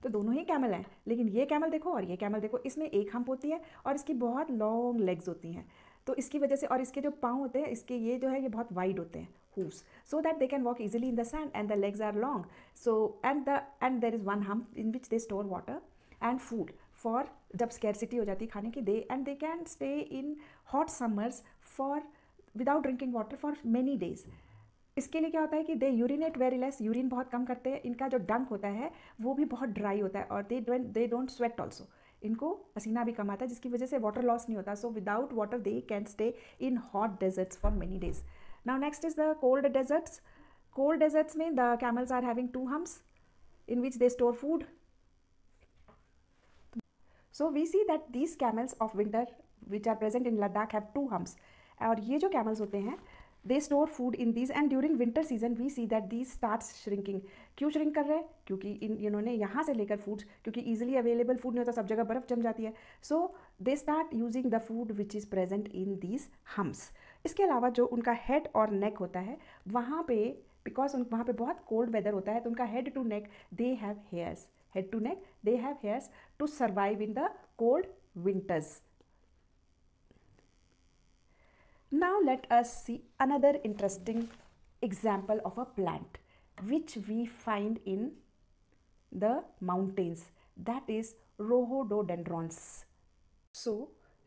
तो दोनों ही कैमल हैं, लेकिन ये कैमल देखो और ये कैमल देखो, इसमें एक हम्प होती है और इसकी बहुत लॉन्ग लेग्स होती हैं। तो इसकी वजह से, और इसके जो पाँव होते हैं, इसके ये जो है ये बहुत वाइड होते हैं hooves, so that they can walk easily in the sand and the legs are long. So and there is one hump in which they store water and food for जब स्कैरसिटी हो जाती है खाने की, they can stay in hot summers for without drinking water for many days. इसके लिए क्या होता है कि they urinate very less, urine बहुत कम करते हैं, इनका जो डंक होता है वो भी बहुत ड्राई होता है और दे डोंट स्वेट ऑल्सो, इनको पसीना भी कम आता है जिसकी वजह से वाटर लॉस नहीं होता। So without water they can stay in hot deserts for many days. Now next is the cold deserts. Cold deserts में the camels are having 2 humps in which they store food. So we see that these camels of winter which are present in Ladakh have 2 humps. और ये जो camels होते हैं they store food in these and during winter season we see that these starts shrinking. क्यों shrink कर रहे हैं? क्योंकि इन्होंने यहाँ से लेकर foods, क्योंकि easily available food नहीं होता, सब जगह बर्फ़ जम जाती है, so they start using the food which is present in these humps. इसके अलावा जो उनका head और neck होता है वहाँ पे बिकॉज वहाँ पे बहुत कोल्ड वेदर होता है तो उनका head to neck they have hairs, head to neck they have hairs to survive in the cold winters. Now let us see another interesting example of a plant which we find in the mountains, that is rhododendrons. So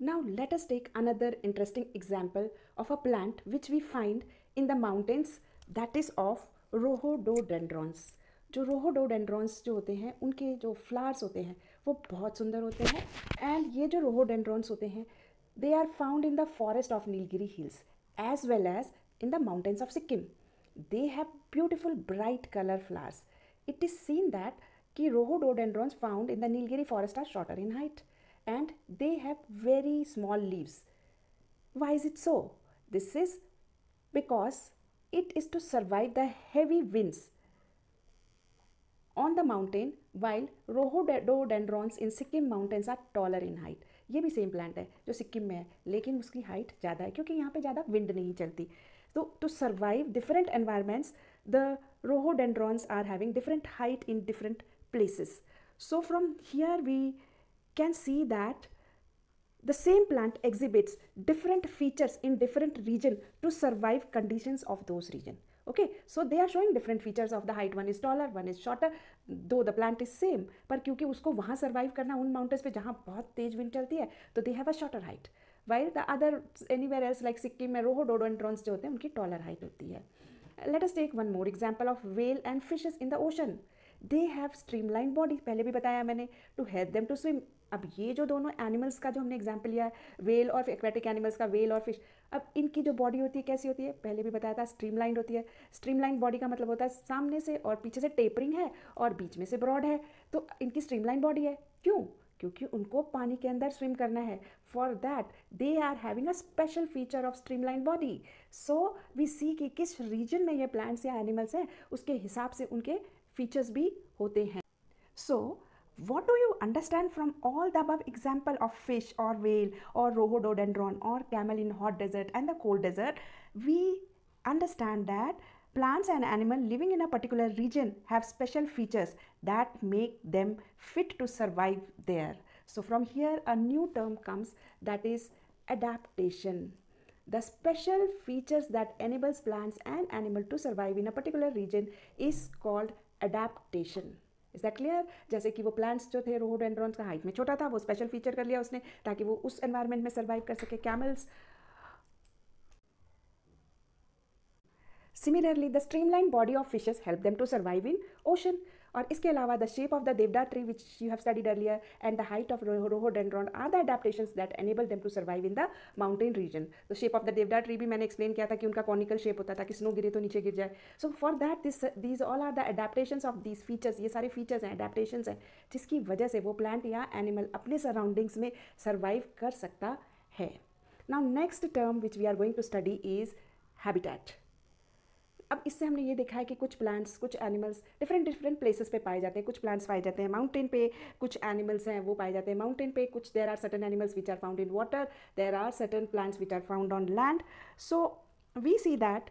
now let us take another interesting example of a plant which we find in the mountains, that is of rhododendrons. जो rhododendrons जो होते हैं उनके जो flowers होते हैं वो बहुत सुंदर होते हैं एंड ये जो rhododendrons होते हैं they are found in the forest of Nilgiri hills as well as in the mountains of Sikkim. They have beautiful bright color flowers. It is seen that कि rhododendrons found in the Nilgiri forest are shorter in height and they have very small leaves. Why is it so? This is because it is to survive the heavy winds on the mountain, while rhododendrons in Sikkim mountains are taller in height. ये भी same plant है जो सिक्किम में है लेकिन उसकी height ज़्यादा है क्योंकि यहाँ पे ज़्यादा विंड नहीं चलती. तो to survive different environments the rhododendrons are having different height in different places. So from here we can see that the same plant exhibits different features in different region to survive conditions of those region. Okay, so they are showing different features of the height. One is taller, one is shorter, though the plant is same. पर क्योंकि उसको वहाँ survive करना उन mountains पे जहाँ बहुत तेज wind चलती है तो they have a shorter height. While the other anywhere else like Sikkim में rhododendrons जो होते हैं उनकी taller height होती है. Let us take one more example of whale and fishes in the ocean. They have streamlined body. पहले भी बताया मैंने to help them to swim. अब ये जो दोनों एनिमल्स का जो हमने एग्जाम्पल लिया है वेल और एक्वेटिक एनिमल्स का, वेल और फिश, अब इनकी जो बॉडी होती है कैसी होती है पहले भी बताया था, स्ट्रीमलाइंड होती है. स्ट्रीमलाइंड बॉडी का मतलब होता है सामने से और पीछे से टेपरिंग है और बीच में से ब्रॉड है. तो इनकी स्ट्रीमलाइंड बॉडी है. क्यों? क्योंकि उनको पानी के अंदर स्विम करना है. For that they are having a special feature of streamlined body. So we see कि किस रीजन में ये प्लांट्स या एनिमल्स हैं उसके हिसाब से उनके फीचर्स भी होते हैं. सो what do you understand from all the above example of fish or whale or rhododendron or camel in hot desert and the cold desert? We understand that Plants and animals living in a particular region have special features that make them fit to survive there. So from here a new term comes, that is adaptation. The special features that enables plants and animals to survive in a particular region is called adaptation. Is that clear? जैसे कि वो plants जो थे rhododendrons का height में छोटा था, वो स्पेशल फीचर कर लिया उसने ताकि वो उस एनवायरनमेंट में सर्वाइव कर सके. Camels similarly the streamline body of fishes help them to survive in ocean. और इसके अलावा the shape of the deodar tree which you have studied earlier and the height of rhododendron are the adaptations that enable them to survive in the mountain region. तो shape of the deodar tree भी मैंने explain किया था कि उनका conical shape होता था कि स्नो गिरे तो नीचे गिर जाए. So for that these all are the adaptations of these features. ये सारे फीचर्स हैं, एडेप्टेशंस हैं, जिसकी वजह से वो प्लांट या एनिमल अपने सराउंडिंग्स में सर्वाइव कर सकता है. Now next term which we are going to study is habitat. अब इससे हमने ये देखा है कि कुछ प्लांट्स, कुछ एनिमल्स डिफरेंट प्लेसेस पे पाए जाते हैं. कुछ प्लांट्स पाए जाते हैं माउंटेन पे, कुछ एनिमल्स हैं वो पाए जाते हैं माउंटेन पे, कुछ there are certain animals which are found in water, there are certain plants which are found on land. So we see that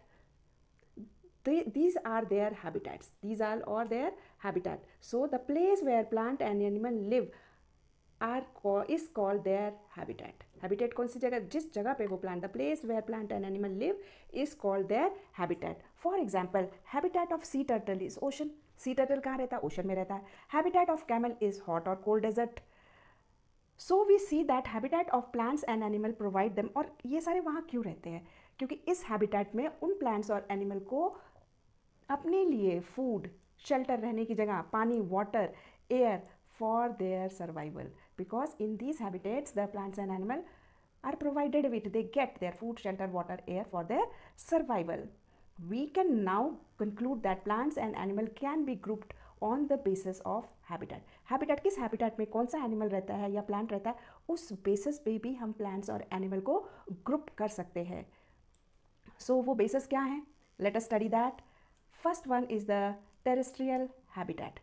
these are their habitats. These are all their habitat. So the place where plant and animal live is called their habitat. Habitat कौन सी जगह, जिस जगह पे वो plant, the place where plant and animal live is called their habitat. For example, habitat of sea turtle is ocean. Sea turtle कहाँ रहता है? Ocean में रहता है. Habitat of camel is hot or cold desert. So we see that habitat of plants and animal provide them. और ये सारे वहाँ क्यों रहते हैं? क्योंकि इस habitat में उन plants और animal को अपने लिए फूड, शेल्टर, रहने की जगह, पानी, water, air for their survival. Because in these habitats the plants and animal are provided with, they get their food, shelter, water, air for their survival. We can now conclude that plants and animal can be grouped on the basis of habitat. Habitat, किस habitat में कौन सा animal रहता है या plant रहता है, उस basis पे भी हम plants और animal को group कर सकते हैं. So वो basis क्या है? Let us study that. First one is the terrestrial habitat.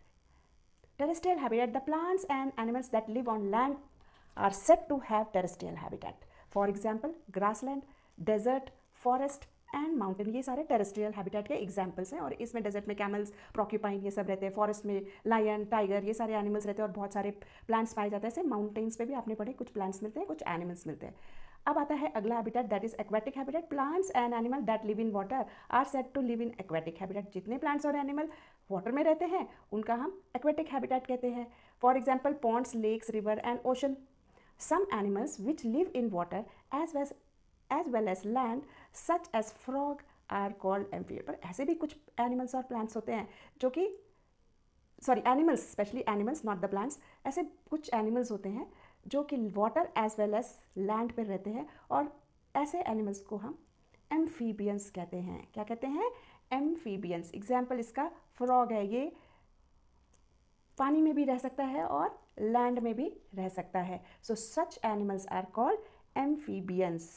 Terrestrial habitat, the plants and animals that live on land are said to have terrestrial habitat. For example, grassland, desert, forest and mountain, ये सारे terrestrial habitat के examples हैं. और इसमें desert में camels, porcupine, ये सब रहते हैं. फॉरेस्ट में लायन, टाइगर, ये सारे एनिमल्स रहते हैं. और बहुत सारे प्लांट्स पाए जाते हैं. ऐसे माउंटेन्स पे भी आपने पढ़े, कुछ प्लांट्स मिलते हैं, कुछ एनिमल्स मिलते हैं. अब आता है अगला habitat, that is aquatic habitat. Plants and animal that live in water are said to live in aquatic habitat. जितने प्लांट्स और एनिमल वाटर में रहते हैं उनका हम एक्वेटिक हैबिटेट कहते हैं. For example ponds, lakes, river and ocean. Some animals which live in water as well as land such as frog are called amphibians. पर ऐसे भी कुछ एनिमल्स और प्लांट्स होते हैं जो कि animals, specially animals, not the plants. ऐसे कुछ एनिमल्स होते हैं जो कि water as well as land पर रहते हैं. और ऐसे एनिमल्स को हम एम्फीबियंस कहते हैं. क्या कहते हैं? एम्फीबियंस. एग्जाम्पल इसका फ्रॉग है. ये पानी में भी रह सकता है और लैंड में भी रह सकता है. So such animals are called amphibians.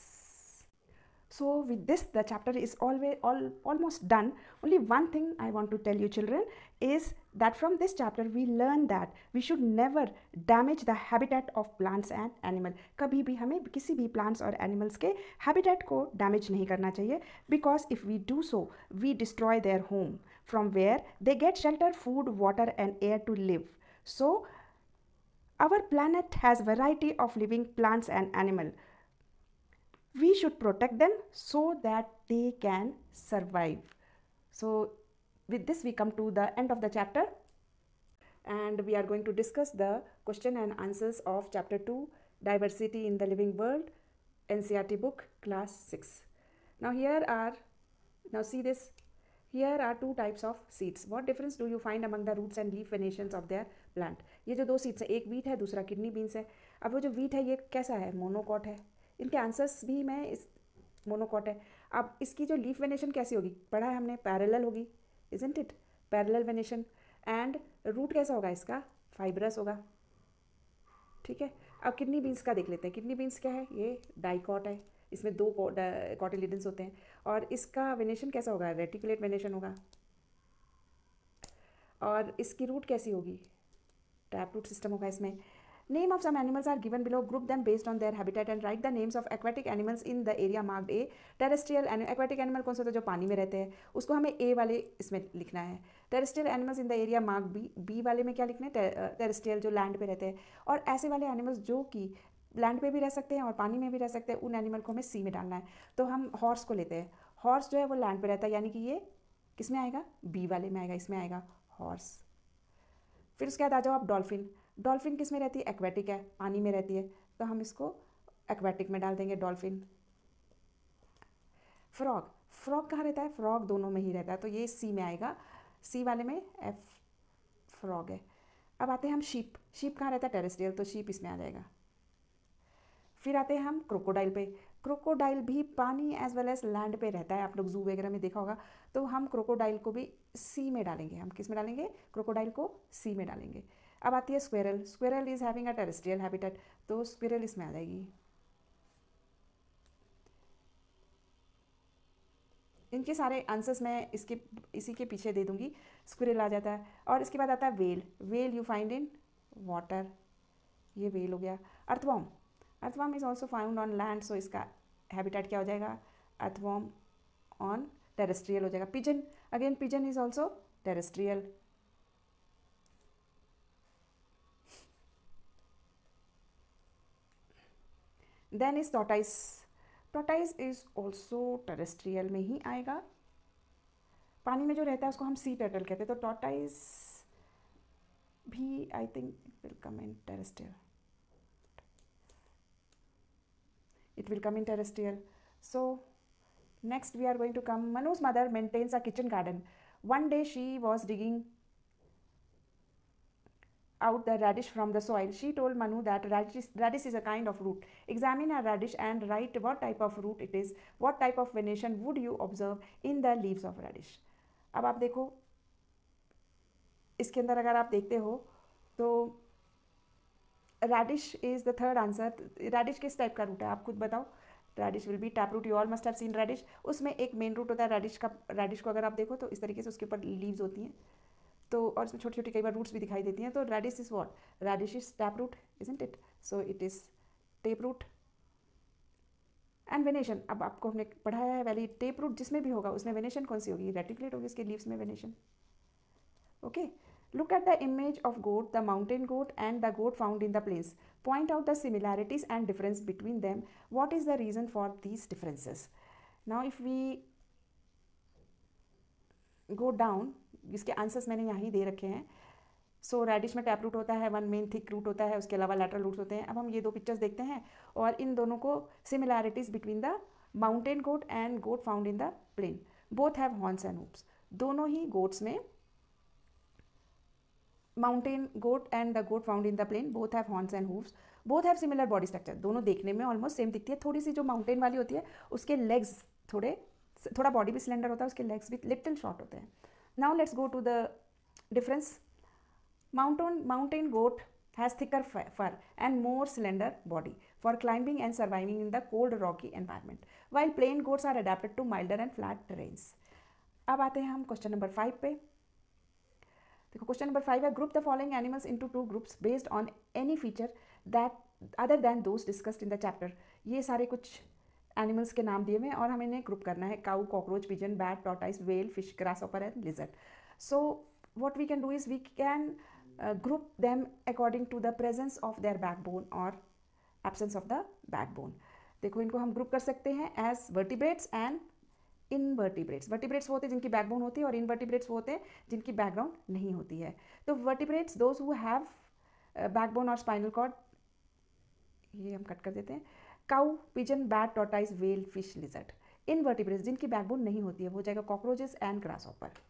So with this the chapter is almost done. Only one thing I want to tell you children is that from this chapter we learn that we should never damage the habitat of plants and animal. कभी भी हमें किसी भी plants और animals के habitat को damage नहीं करना चाहिए. Because if we do so we destroy their home from where they get shelter, food, water and air to live. So our planet has variety of living plants and animal. We should protect them so that they can survive. So with this we come to the end of the chapter and we are going to discuss the question and answers of chapter 2, diversity in the living world, NCERT book, class 6. Now see this. Here are two types of seeds. What difference do you find among the roots and leaf venations of their plant? ये जो दो seeds है, एक wheat है, दूसरा kidney beans है. अब वो जो वीट है ये कैसा है? मोनोकॉट है. इनके आंसर्स भी मैं इस मोनोकॉट है. अब इसकी जो लीफ वेनेशन कैसी होगी? पढ़ा है हमने, पैरेलल होगी, isn't it? Parallel venation. And root कैसा होगा इसका? फाइब्रस होगा. ठीक है. अब किडनी बीन्स का देख लेते हैं. किडनी बीन्स क्या है? ये डाइकॉट है. इसमें दो कॉटिलिडन्स होते हैं. और इसका वेनेशन कैसा होगा? रेटिकुलेट वेनेशन होगा. और इसकी रूट कैसी होगी? टैप रूट सिस्टम होगा इसमें. Name of some animals are given below. Group them based on their habitat and write the names of aquatic animals in the area marked A. Terrestrial aquatic animal कौन सा होता है जो पानी में रहते हैं, उसको हमें A वाले इसमें लिखना है. Terrestrial animals in the area mark B, B वाले में क्या लिखना है, टेरेस्ट्रियल जो लैंड पे रहते हैं. और ऐसे वाले एनिमल्स जो कि लैंड पे भी रह सकते हैं और पानी में भी रह सकते हैं, उन एनिमल को हमें सी में डालना है. तो हम हॉर्स को लेते हैं. हॉर्स जो है वो लैंड पे रहता है, यानी कि ये किस में आएगा, बी वाले में आएगा, इसमें आएगा हॉर्स. फिर उसके बाद आ जाओ आप डॉल्फिन. डॉल्फिन किस में रहती है, एक्वेटिक है, पानी में रहती है, तो हम इसको एक्वेटिक में डाल देंगे डॉल्फिन. फ्रॉग, फ्रॉग कहाँ रहता है, फ्रॉग दोनों में ही रहता है, तो ये सी में आएगा, सी वाले में एफ फ्रॉग है. अब आते हैं हम शीप. शीप कहाँ रहता है, टेरेस्ट्रियल, तो शीप इसमें आ जाएगा. फिर आते हैं हम क्रोकोडाइल पे. क्रोकोडाइल भी पानी एज वेल एज लैंड पे रहता है, आप लोग जू वगैरह में देखा होगा. तो हम क्रोकोडाइल को भी सी में डालेंगे. हम किस में डालेंगे, क्रोकोडाइल को सी में डालेंगे. अब आती है squirrel. Squirrel is having a terrestrial habitat, तो स्क्वेरल इसमें आ जाएगी. इनके सारे आंसर्स मैं इसी के पीछे दे दूंगी. स्क्विरल आ जाता है. और इसके बाद आता है whale. Whale you find in water, ये वेल हो गया. Earthworm, earthworm is also found on land, so इसका हैबिटेट क्या हो जाएगा, अर्थवॉर्म ऑन टेरेस्ट्रियल हो जाएगा. Pigeon, again pigeon is also terrestrial. Then is tortoise. Tortoise is also terrestrial में ही आएगा. पानी में जो रहता है उसको हम सी टर्टल कहते हैं, तो टॉर्टाइस भी I think will come in terrestrial. It will come in terrestrial. So next we are going to come. Manu's mother maintains a kitchen garden. One day she was digging out the radish from the soil. She told Manu that radish is a kind of root. Examine a radish and write what type of root it is. What type of venation would you observe in the leaves of radish? अब आप देखो इसके अंदर, अगर आप देखते हो तो radish is the third answer. Radish किस टाइप का रूट है, आप खुद बताओ. Radish will be tap root, you all must have seen radish. उसमें एक मेन रूट होता है रैडिश का. रैडिश को अगर आप देखो तो इस तरीके से उसके ऊपर लीव्स होती हैं, तो और इसमें छोटी छोटी कई बार रूट्स भी दिखाई देती हैं. तो radish is what, radish is tap root, isn't it. So it is tap root. And venation, अब आपको हमने पढ़ाया है वैली टेप रूट जिसमें भी होगा उसमें वेनेशन कौन सी होगी, रेटिकुलेट होगी उसके लीव्स में venation. Okay. Look at the image of goat, the mountain goat and the goat found in the plains. Point out the similarities and difference between them. What is the reason for these differences? Now if we go down, इसके answers मैंने यहाँ ही दे रखे हैं. सो reddish में tap root होता है, one main thick root होता है, उसके अलावा लैटरल रूट्स होते हैं. अब हम ये दो पिक्चर्स देखते हैं और इन दोनों को similarities between the mountain goat and goat found in the plain. Both have horns and hoofs. दोनों ही गोट्स में, mountain goat and the goat found in the plain, both have horns and hooves, both have similar body structure. दोनों देखने में almost same दिखती है. थोड़ी सी जो माउंटेन वाली होती है उसके लेग्स थोड़ा बॉडी भी सिलेंडर होता है, उसके लेग्स भी लिटिल शॉर्ट होते हैं. Now let's go to the difference. Mountain goat has thicker fur and more slender body for climbing and surviving in the cold rocky environment, while plain goats are adapted to milder and flat terrains. अब आते हैं हम question number 5 पे. देखो question number 5 है, group the following animals into 2 groups based on any feature that other than those discussed in the chapter. ये सारे कुछ एनिमल्स के नाम दिए हुए हैं और हमें इन्हें ग्रुप करना है. Cow, cockroach, pigeon, bat, tortoise, whale, fish, grasshopper and lizard. So what we can do is we can group them according to the presence of their backbone और एब्सेंस ऑफ द बैकबोन. देखो इनको हम group कर सकते हैं as vertebrates and invertebrates. Vertebrates वो होते हैं जिनकी बैकबोन होती है और इनवर्टिब्रेट्स वो होते हैं जिनकी बैकग्राउंड नहीं होती है. तो vertebrates those who have backbone और स्पाइनल कॉर्ड, ये हम कट कर देते हैं. Cow, pigeon, bat, tortoise, whale, fish, lizard. Invertebrates जिनकी बैकबोन नहीं होती है वो हो जाएगा cockroaches and grasshopper.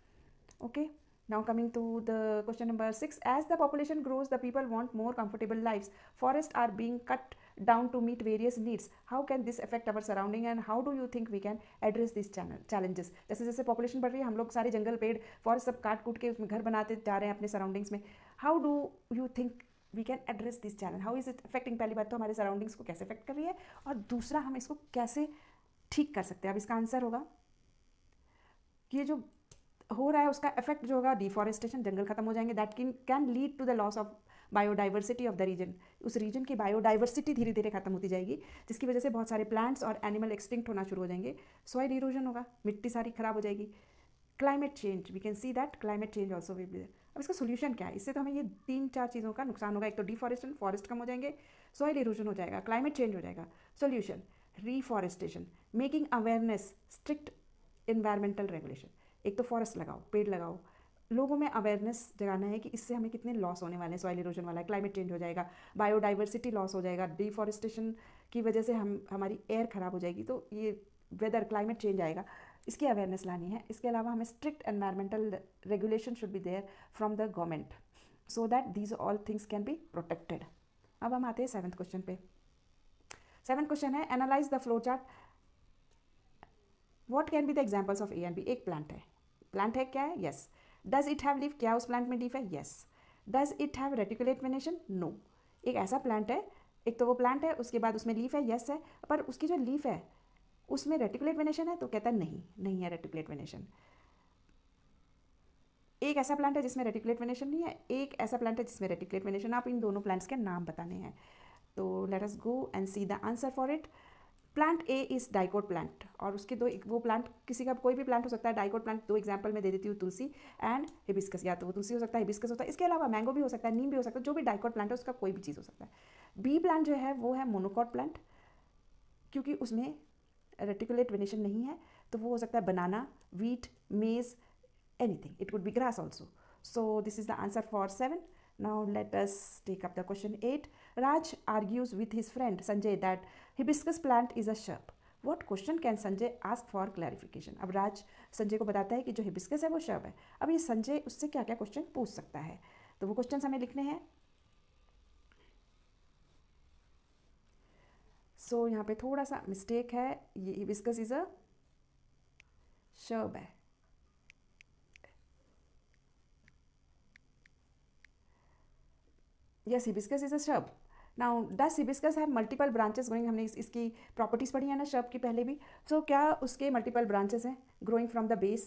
Okay. Now coming to the question number 6. As the population grows, the people want more comfortable lives. Forests are being cut down to meet various needs. How can this affect our surrounding and how do you think we can address these challenges? जैसे जैसे population बढ़ रही है हम लोग सारे जंगल, पेड़, forest सब काट कूट के उसमें घर बनाते जा रहे हैं अपने सराउंडिंग्स में. How do you think we can address this challenge? How is it affecting? पहली बात तो हमारे सराउंडिंग्स को कैसे अफेक्ट कर रही है और दूसरा हम इसको कैसे ठीक कर सकते हैं. अब इसका आंसर होगा कि ये जो हो रहा है उसका इफेक्ट जो होगा डिफॉरेस्टेशन, जंगल खत्म हो जाएंगे, that can lead to the loss of biodiversity of the region, उस रीजन की बायोडाइवर्सिटी धीरे धीरे खत्म होती जाएगी, जिसकी वजह से बहुत सारे प्लांट्स और एनिमल एक्सटिंक्ट होना शुरू हो जाएंगे, सॉइल इरोजन होगा, मिट्टी सारी खराब हो जाएगी, climate change, we can see that climate change also will be there. अब इसका सोल्यूशन क्या है? इससे तो हमें ये 3-4 चीज़ों का नुकसान होगा, एक तो डिफॉरेस्टेशन, फॉरेस्ट कम हो जाएंगे, सॉइल इरोजन हो जाएगा, क्लाइमेट चेंज हो जाएगा। Solution, reforestation, making awareness, strict environmental regulation. एक तो फॉरेस्ट लगाओ, पेड़ लगाओ, लोगों में अवेयरनेस जगाना है कि इससे हमें कितने लॉस होने वाले हैं, सॉइल इरोजन वाला है, क्लाइमेट चेंज हो जाएगा, बायोडाइवर्सिटी लॉस हो जाएगा, डिफॉरेस्टेशन की वजह से हमारी एयर खराब हो जाएगी, तो ये वेदर क्लाइमेट चेंज आएगा, इसकी अवेयरनेस लानी है। इसके अलावा हमें strict environmental regulation should be there from the government so that these all things can be protected. अब हम आते हैं 7th क्वेश्चन पे। 7th क्वेश्चन है, analyse the flow chart, what can be the examples of A and B. एक plant है क्या है? Yes. Does it have leaf, क्या उस प्लांट में लीफ है? Yes. Does it have reticulate venation? No. एक ऐसा प्लांट है, एक तो वो प्लांट है, उसके बाद उसमें लीफ है, यस है, पर उसकी जो लीफ है उसमें रेटिकुलेट वेनेशन है, तो कहता है नहीं है रेटिकुलेट वेनेशन। एक ऐसा प्लांट है जिसमें रेटिकुलेट वेनेशन नहीं है, एक ऐसा प्लांट है जिसमें रेटिकुलेट वेनेशन। आप इन दोनों प्लांट्स के नाम बताने हैं, तो let us go and see the answer for it. Plant A is dicot plant, और उसके वो प्लांट किसी का कोई भी प्लांट हो सकता है, डाइकोट प्लांट 2 एग्जाम्पल मैं दे देती हूँ, तुलसी एंड हिबिस्कस, या तो वो तुलसी हो सकता है, हिबिस्कस होता है, इसके अलावा मैंगो भी हो सकता है, नीम भी हो सकता है, जो भी डाइकोट प्लांट है उसका कोई भी चीज़ हो सकता है। बी प्लांट जो है वो है मोनोकोट प्लांट, क्योंकि उसमें रेटिकुलेट वेनेशन नहीं है, तो वो हो सकता है बनाना, वीट, मेज, anything, it would be grass also. So this is the answer for 7. Now let us take up the question 8. Raj argues with his friend Sanjay that hibiscus plant is a shrub. What question can Sanjay ask for clarification? अब राज संजय को बताता है कि जो hibiscus है वो shrub है। अब ये संजय उससे क्या क्या क्वेश्चन पूछ सकता है, तो वो क्वेश्चन हमें लिखने हैं। सो यहाँ पे थोड़ा सा मिस्टेक है, ये हिबिस्कस इज अ shrub है। Yes, hibiscus is a shrub. Now, does hibiscus have multiple branches growing? हमने इसकी प्रॉपर्टीज पढ़ी है ना shrub की पहले भी, so क्या उसके मल्टीपल ब्रांचेस हैं growing from the base?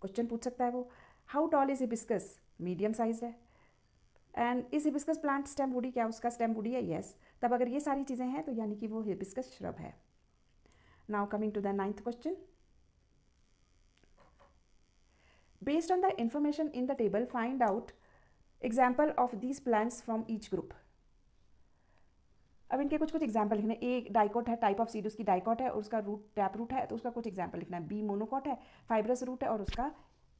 Question पूछ सकता है वो। How tall is hibiscus? Medium size है। एंड इस हिबिस्कस प्लांट स्टेम वुडी, क्या उसका स्टेम वुडी है? यस। तब अगर ये सारी चीज़ें हैं तो यानी कि वो हिबिस्कस श्रब है। Now coming to the 9th question. Based on the information in the table find out example of these plants from each group. अब इनके कुछ कुछ एग्जाम्पल लिखना है। ए डाइकोट है, टाइप ऑफ सीड उसकी डाइकोट है और उसका रूट टैप रूट है, तो उसका कुछ एग्जाम्पल लिखना है। बी मोनोकोट है, फाइब्रस रूट है और उसका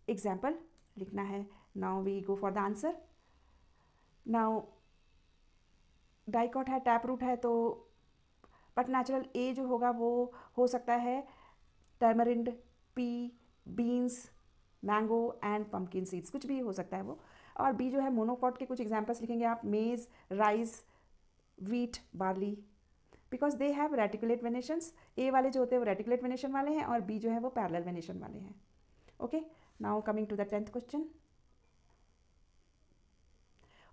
एग्जाम्पल लिखना है। Now we go for the answer. Now dicot है, टैप रूट है, तो बट नेचुरल ए जो होगा वो हो सकता है tamarind, pea, beans, mango and pumpkin seeds, कुछ भी हो सकता है वो। और बी जो है मोनोकॉट के कुछ एग्जाम्पल्स लिखेंगे आप, maize, rice, wheat, barley, because they have reticulate venations. A वाले जो होते हैं वो रेटिकुलेट वेनेशन वाले हैं और बी जो है वो पैरेलल वेनेशन वाले हैं। Okay, now coming to the 10th question.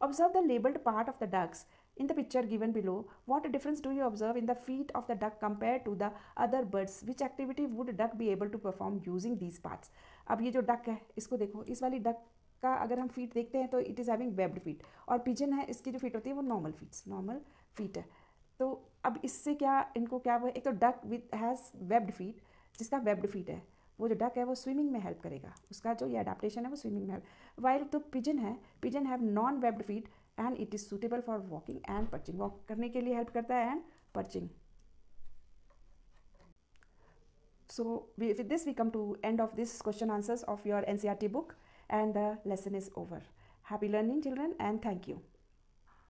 Observe the labeled part of the ducks in the picture given below. What difference do you observe in the feet of the duck compared to the other birds? Which activity would duck be able to perform using these parts? अब ये जो duck है इसको देखो, इस वाली duck का अगर हम फीट देखते हैं तो it is having webbed feet, और पिजन है इसकी जो फीट होती है वो नॉर्मल फीट है। तो अब इससे क्या इनको क्या वो, एक तो duck with has webbed feet, जिसका वेब्ड फीट है वो जो डक है वो स्विमिंग में हेल्प करेगा, उसका जो ये अडेप्टेशन है वो स्विमिंग में हेल्प। वाइल तो पिजन है, pigeon have non webbed feet and it is suitable for walking and perching, walk करने के लिए हेल्प करता है and perching. So with this we come to end of this question answers of your NCERT book and the lesson is over. Happy learning children and thank you.